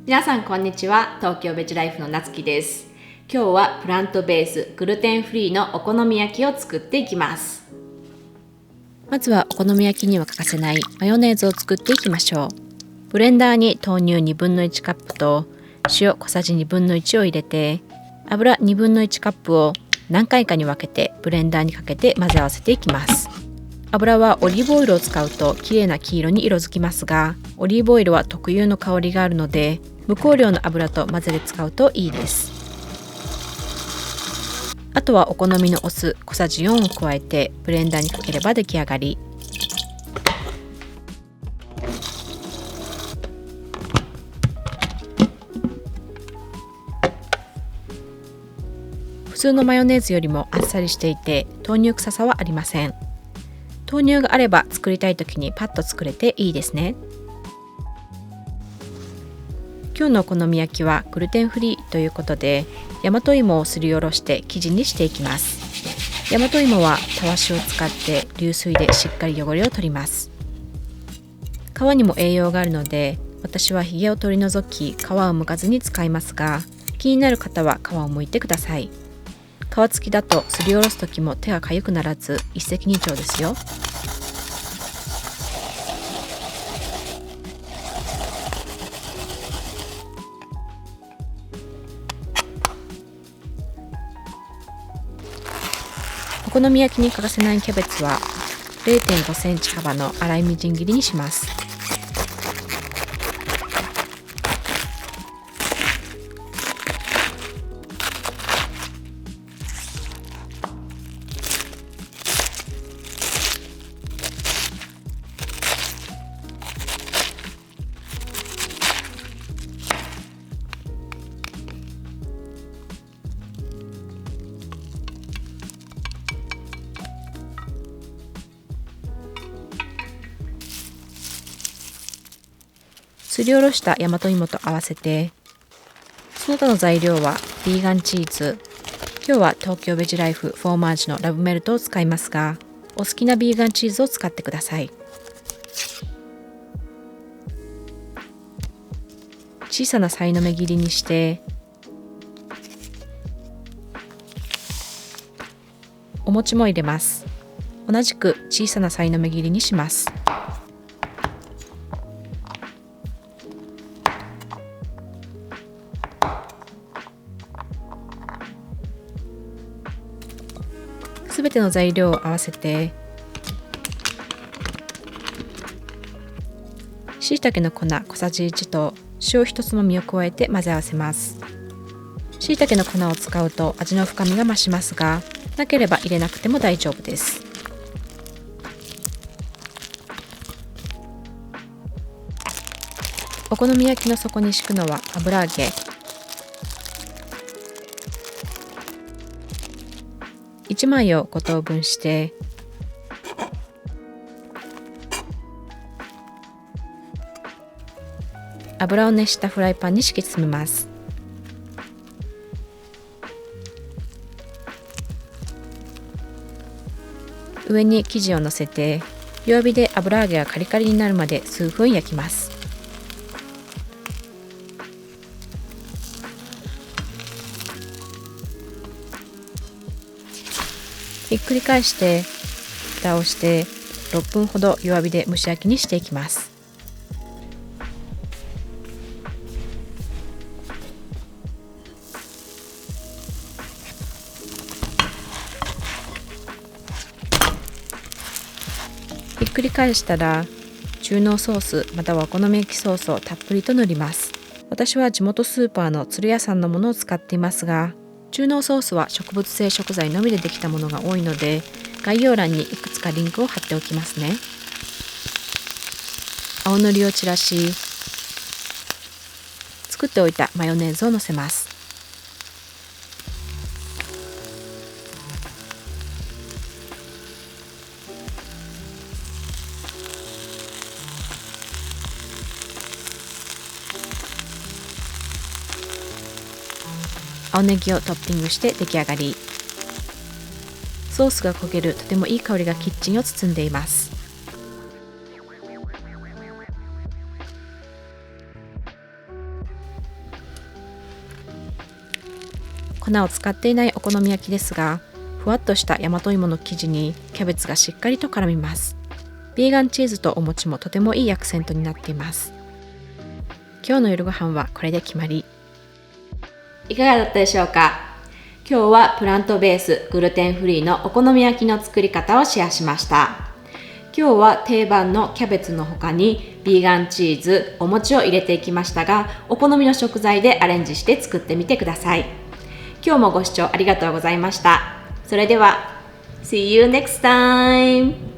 皆さんこんにちは。東京ベジライフのなつきです。今日はプラントベースグルテンフリーのお好み焼きを作っていきます。まずはお好み焼きには欠かせないマヨネーズを作っていきましょう。ブレンダーに豆乳1/2カップと塩小さじ1/2を入れて、油1/2カップを何回かに分けてブレンダーにかけて混ぜ合わせていきます。油はオリーブオイルを使うと綺麗な黄色に色づきますが、オリーブオイルは特有の香りがあるので無香料の油と混ぜて使うといいです。あとはお好みのお酢小さじ4を加えてブレンダーにかければ出来上がり。普通のマヨネーズよりもあっさりしていて豆乳臭さはありません。豆乳があれば作りたい時にパッと作れていいですね。今日のお好み焼きはグルテンフリーということで、大和芋をすりおろして生地にしていきます。大和芋はたわしを使って流水でしっかり汚れを取ります。皮にも栄養があるので、私はひげを取り除き皮を剥かずに使いますが、気になる方は皮を剥いてください。皮付きだとすりおろす時も手がかゆくならず一石二鳥ですよ。お好み焼きに欠かせないキャベツは 0.5 センチ幅の粗いみじん切りにします。すりおろした大和芋と合わせて、その他の材料はビーガンチーズ、今日は東京ベジライフフォーマージのラブメルトを使いますが、お好きなビーガンチーズを使ってください。小さなさいの目切りにして、お餅も入れます。同じく小さなさいの目切りにします。すべての材料を合わせて、しいたけの粉小さじ1と塩1つまみを加えて混ぜ合わせます。しいたけの粉を使うと味の深みが増しますが、なければ入れなくても大丈夫です。お好み焼きの底に敷くのは油揚げ。1枚を5等分して油を熱したフライパンに敷き詰めます。上に生地を乗せて弱火で油揚げがカリカリになるまで数分焼きます。ひっくり返して蓋をして6分ほど弱火で蒸し焼きにしていきます。ひっくり返したら中濃ソースまたはお好み焼きソースをたっぷりと塗ります。私は地元スーパーの鶴屋さんのものを使っていますが、中濃ソースは植物性食材のみでできたものが多いので、概要欄にいくつかリンクを貼っておきますね。青のりを散らし、作っておいたマヨネーズをのせます。青ネギをトッピングして出来上がり。ソースが焦げるとてもいい香りがキッチンを包んでいます。粉を使っていないお好み焼きですが、ふわっとした大和芋の生地にキャベツがしっかりと絡みます。ビーガンチーズとお餅もとてもいいアクセントになっています。今日の夜ご飯はこれで決まり。いかがだったでしょうか。今日はプラントベースグルテンフリーのお好み焼きの作り方をシェアしました。今日は定番のキャベツの他にビーガンチーズ、お餅を入れていきましたが、お好みの食材でアレンジして作ってみてください。今日もご視聴ありがとうございました。それでは See you next time!